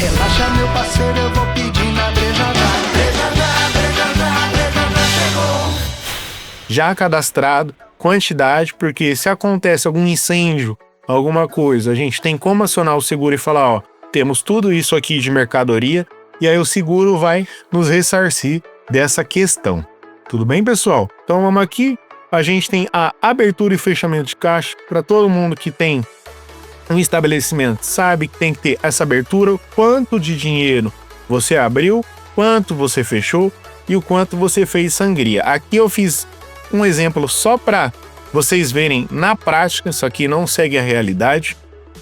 Relaxa, meu parceiro, eu vou pedir na Brejadá. Brejadá chegou. Já cadastrado, quantidade, porque se acontece algum incêndio, alguma coisa, a gente tem como acionar o seguro e falar, ó, temos tudo isso aqui de mercadoria, e aí o seguro vai nos ressarcir dessa questão. Tudo bem, pessoal? Então vamos aqui, a gente tem a abertura e fechamento de caixa. Para todo mundo que tem um estabelecimento, sabe que tem que ter essa abertura, quanto de dinheiro você abriu, quanto você fechou e o quanto você fez sangria. Aqui eu fiz um exemplo só para vocês verem na prática, isso aqui não segue a realidade.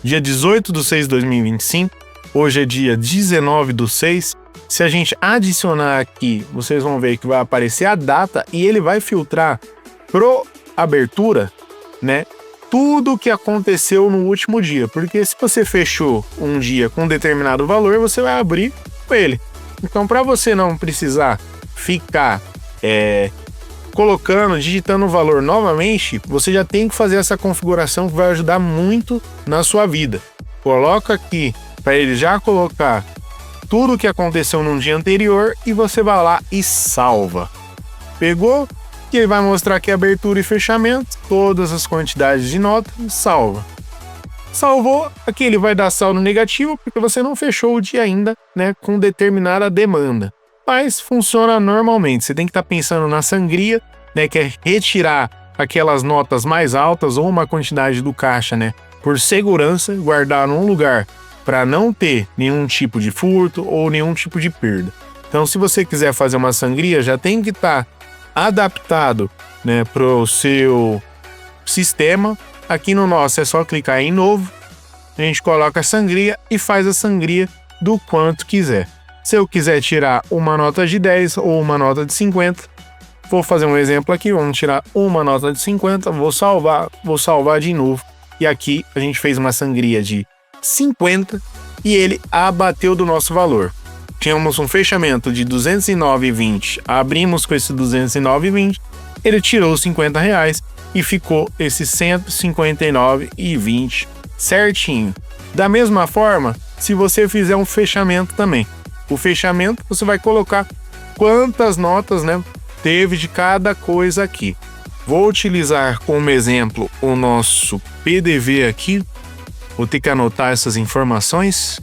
Dia 18/6/2025, hoje é dia 19/6. Se a gente adicionar aqui, vocês vão ver que vai aparecer a data e ele vai filtrar pro abertura, né? Tudo que aconteceu no último dia, porque se você fechou um dia com um determinado valor, você vai abrir com ele. Então, para você não precisar ficar digitando o valor novamente, você já tem que fazer essa configuração que vai ajudar muito na sua vida. Coloca aqui para ele já colocar tudo o que aconteceu no dia anterior e você vai lá e salva. Pegou? Que ele vai mostrar aqui abertura e fechamento, todas as quantidades de nota, salva. Salvou, aqui ele vai dar saldo negativo porque você não fechou o dia ainda, né, com determinada demanda. Mas funciona normalmente. Você tem que estar pensando na sangria, né, que é retirar aquelas notas mais altas ou uma quantidade do caixa, né, por segurança, guardar num lugar para não ter nenhum tipo de furto ou nenhum tipo de perda. Então, se você quiser fazer uma sangria, já tem que estar adaptado, né, para o seu sistema. Aqui no nosso é só clicar em novo, a gente coloca a sangria e faz a sangria do quanto quiser. Se eu quiser tirar uma nota de 10 ou uma nota de 50, vou fazer um exemplo aqui, vamos tirar uma nota de 50, vou salvar de novo. E aqui a gente fez uma sangria de 50 e ele abateu do nosso valor. Tínhamos um fechamento de 209,20, abrimos com esse 209,20, ele tirou os R$50 e ficou esse 159,20 certinho. Da mesma forma, se você fizer um fechamento também, o fechamento você vai colocar quantas notas, né, teve de cada coisa aqui. Vou utilizar como exemplo o nosso PDV aqui, vou ter que anotar essas informações.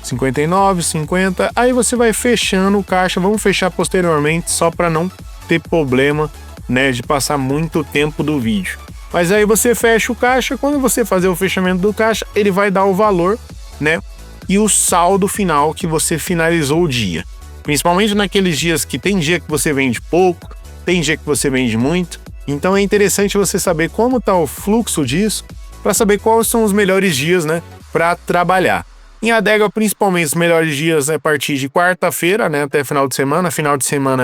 59, 50, aí você vai fechando o caixa, vamos fechar posteriormente só para não ter problema, né, de passar muito tempo do vídeo. Mas aí você fecha o caixa, quando você fazer o fechamento do caixa, ele vai dar o valor, né, e o saldo final que você finalizou o dia. Principalmente naqueles dias que tem dia que você vende pouco, tem dia que você vende muito, então é interessante você saber como está o fluxo disso, para saber quais são os melhores dias, né, para trabalhar. Em adega, principalmente, os melhores dias é a partir de quarta-feira, né, até final de semana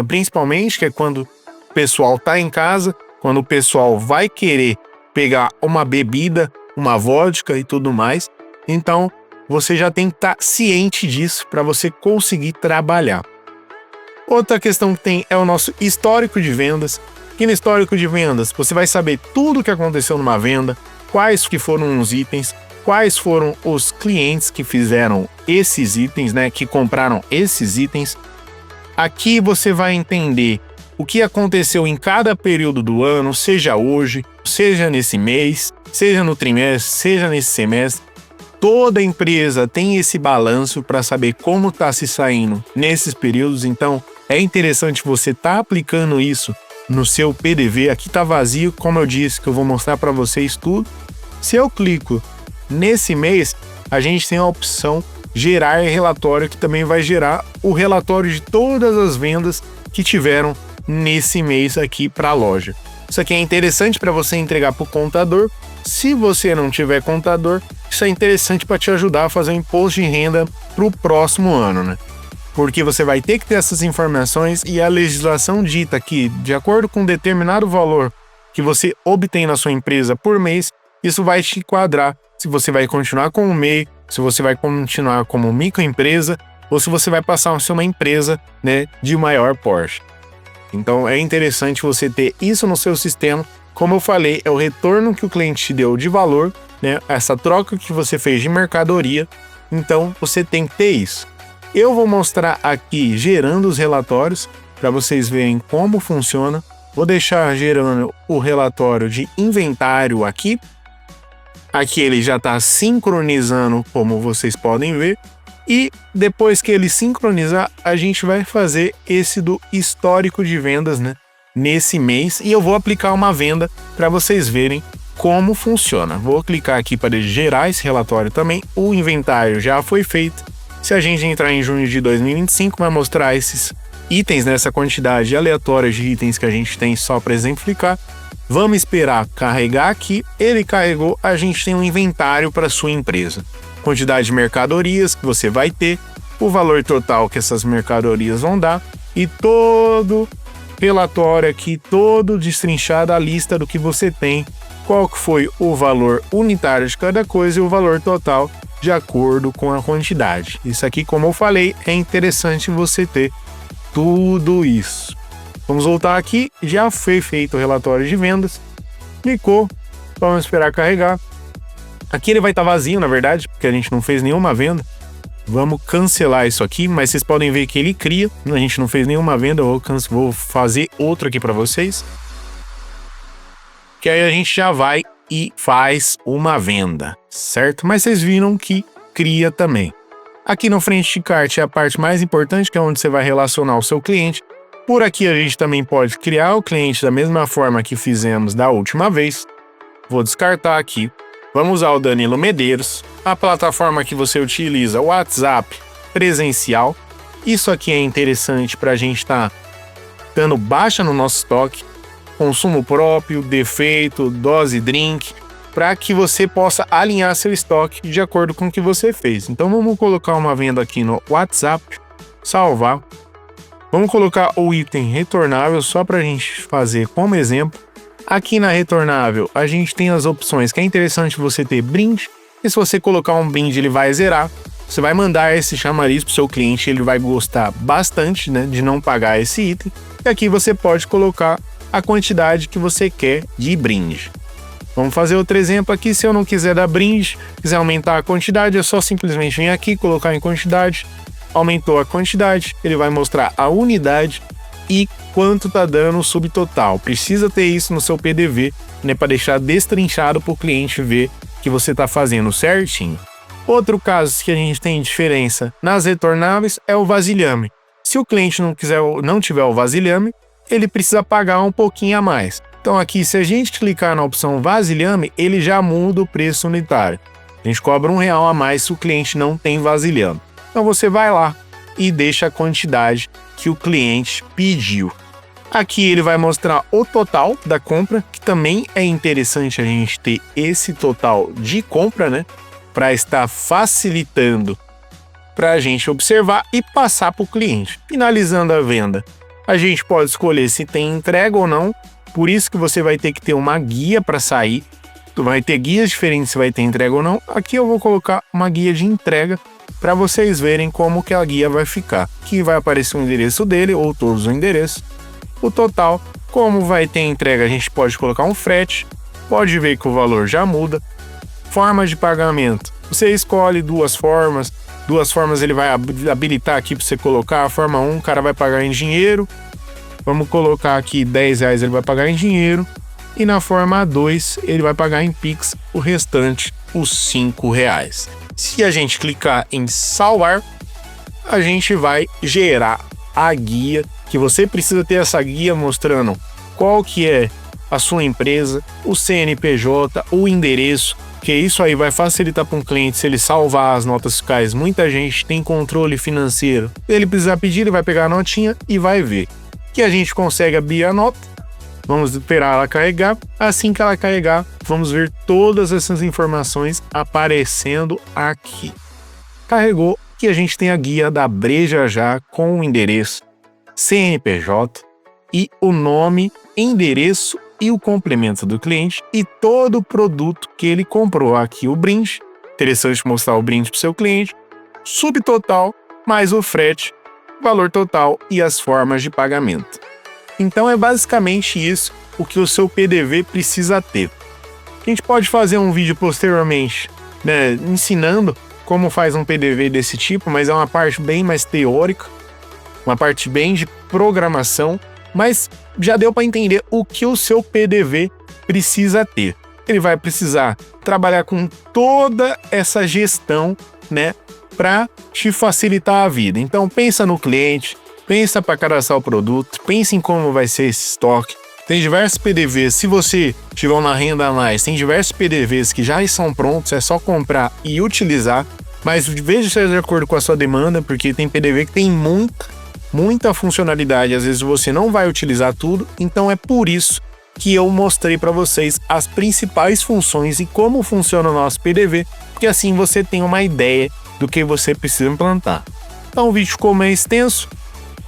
principalmente, que é quando o pessoal tá em casa, quando o pessoal vai querer pegar uma bebida, uma vodka e tudo mais. Então, você já tem que estar ciente disso para você conseguir trabalhar. Outra questão que tem é o nosso histórico de vendas. Aqui no histórico de vendas, você vai saber tudo o que aconteceu numa venda, quais que foram os itens, quais foram os clientes que fizeram esses itens, né, que compraram esses itens. Aqui você vai entender o que aconteceu em cada período do ano, seja hoje, seja nesse mês, seja no trimestre, seja nesse semestre. Toda empresa tem esse balanço para saber como está se saindo nesses períodos, então é interessante você estar aplicando isso no seu PDV. Aqui está vazio, como eu disse, que eu vou mostrar para vocês tudo. Se eu clico nesse mês, a gente tem a opção gerar relatório, que também vai gerar o relatório de todas as vendas que tiveram nesse mês aqui para a loja. Isso aqui é interessante para você entregar para o contador. Se você não tiver contador, isso é interessante para te ajudar a fazer um imposto de renda para o próximo ano, né? Porque você vai ter que ter essas informações e a legislação dita que, de acordo com um determinado valor que você obtém na sua empresa por mês, isso vai te enquadrar se você vai continuar como MEI, se você vai continuar como microempresa ou se você vai passar a ser uma empresa, né, de maior porte. Então é interessante você ter isso no seu sistema. Como eu falei, é o retorno que o cliente te deu de valor, né, essa troca que você fez de mercadoria, Então você tem que ter isso. Eu vou mostrar aqui gerando os relatórios para vocês verem como funciona. Vou deixar gerando o relatório de inventário aqui. Aqui ele já está sincronizando, como vocês podem ver. E depois que ele sincronizar, a gente vai fazer esse do histórico de vendas, né? Nesse mês. E eu vou aplicar uma venda para vocês verem como funciona. Vou clicar aqui para gerar esse relatório também. O inventário já foi feito. Se a gente entrar em junho de 2025, vai mostrar esses itens, nessa quantidade aleatória de itens que a gente tem, só para exemplificar. Vamos esperar carregar aqui. Ele carregou, a gente tem um inventário para sua empresa. Quantidade de mercadorias que você vai ter, o valor total que essas mercadorias vão dar e todo relatório aqui, todo destrinchado a lista do que você tem, qual que foi o valor unitário de cada coisa e o valor total de acordo com a quantidade. Isso aqui, como eu falei, é interessante você ter tudo isso. Vamos voltar aqui, já foi feito o relatório de vendas, clicou, vamos esperar carregar. Aqui ele vai estar vazio, na verdade, porque a gente não fez nenhuma venda. Vamos cancelar isso aqui, mas vocês podem ver que ele cria, a gente não fez nenhuma venda, eu vou fazer outro aqui para vocês. Que aí a gente já vai e faz uma venda, certo? Mas vocês viram que cria também. Aqui no frente de cart é a parte mais importante, que é onde você vai relacionar o seu cliente. Por aqui a gente também pode criar o cliente da mesma forma que fizemos da última vez. Vou descartar aqui. Vamos usar o Danilo Medeiros. A plataforma que você utiliza, o WhatsApp presencial. Isso aqui é interessante para a gente estar dando baixa no nosso estoque. Consumo próprio, defeito, dose drink, para que você possa alinhar seu estoque de acordo com o que você fez. Então vamos colocar uma venda aqui no WhatsApp, salvar. Vamos colocar o item retornável só para a gente fazer como exemplo. Aqui na retornável a gente tem as opções que é interessante você ter brinde. E se você colocar um brinde ele vai zerar. Você vai mandar esse chamariz para o seu cliente, ele vai gostar bastante, né, de não pagar esse item. E aqui você pode colocar a quantidade que você quer de brinde. Vamos fazer outro exemplo aqui. Se eu não quiser dar brinde, quiser aumentar a quantidade, é só simplesmente vir aqui, colocar em quantidade. Aumentou a quantidade, ele vai mostrar a unidade e quanto tá dando o subtotal. Precisa ter isso no seu PDV, né, para deixar destrinchado para o cliente ver que você tá fazendo certinho. Outro caso que a gente tem diferença nas retornáveis é o vasilhame. Se o cliente não tiver o vasilhame, ele precisa pagar um pouquinho a mais. Então aqui, se a gente clicar na opção vasilhame, ele já muda o preço unitário. A gente cobra R$1 a mais se o cliente não tem vasilhame. Então você vai lá e deixa a quantidade que o cliente pediu. Aqui ele vai mostrar o total da compra, que também é interessante a gente ter esse total de compra, né? Para estar facilitando para a gente observar e passar para o cliente. Finalizando a venda, a gente pode escolher se tem entrega ou não, por isso que você vai ter que ter uma guia para sair. Vai ter guias diferentes se vai ter entrega ou não. Aqui eu vou colocar uma guia de entrega para vocês verem como que a guia vai ficar. Aqui vai aparecer o endereço dele ou todos os endereços. O total, como vai ter entrega, a gente pode colocar um frete. Pode ver que o valor já muda. Forma de pagamento, você escolhe duas formas. Duas formas ele vai habilitar aqui para você colocar. A forma 1, o cara vai pagar em dinheiro. Vamos colocar aqui R$10 ele vai pagar em dinheiro. E na forma 2 ele vai pagar em Pix o restante, os R$5. Se a gente clicar em salvar, a gente vai gerar a guia, que você precisa ter essa guia mostrando qual que é a sua empresa, o CNPJ, o endereço, que isso aí vai facilitar para um cliente se ele salvar as notas fiscais. Muita gente tem controle financeiro. Ele precisa pedir, ele vai pegar a notinha e vai ver. Que a gente consegue abrir a nota. Vamos esperar ela carregar. Assim que ela carregar, vamos ver todas essas informações aparecendo aqui. Carregou que a gente tem a guia da Breja Já com o endereço, CNPJ e o nome, endereço e o complemento do cliente e todo o produto que ele comprou. Aqui o brinde, interessante mostrar o brinde para o seu cliente, subtotal mais o frete, valor total e as formas de pagamento. Então é basicamente isso o que o seu PDV precisa ter. A gente pode fazer um vídeo posteriormente, né, ensinando como faz um PDV desse tipo, mas é uma parte bem mais teórica, uma parte bem de programação, mas já deu para entender o que o seu PDV precisa ter. Ele vai precisar trabalhar com toda essa gestão, né, para te facilitar a vida. Então pensa no cliente, pensa para cadastrar o produto, pensa em como vai ser esse estoque. Tem diversos PDVs, se você tiver na Renda Mais, tem diversos PDVs que já estão prontos, é só comprar e utilizar, mas veja se é de acordo com a sua demanda, porque tem PDV que tem muita funcionalidade, às vezes você não vai utilizar tudo, então é por isso que eu mostrei para vocês as principais funções e como funciona o nosso PDV, porque assim você tem uma ideia do que você precisa implantar. Então o vídeo ficou meio extenso,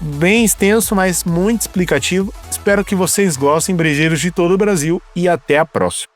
bem extenso, mas muito explicativo. Espero que vocês gostem, brejeiros de todo o Brasil, e até a próxima.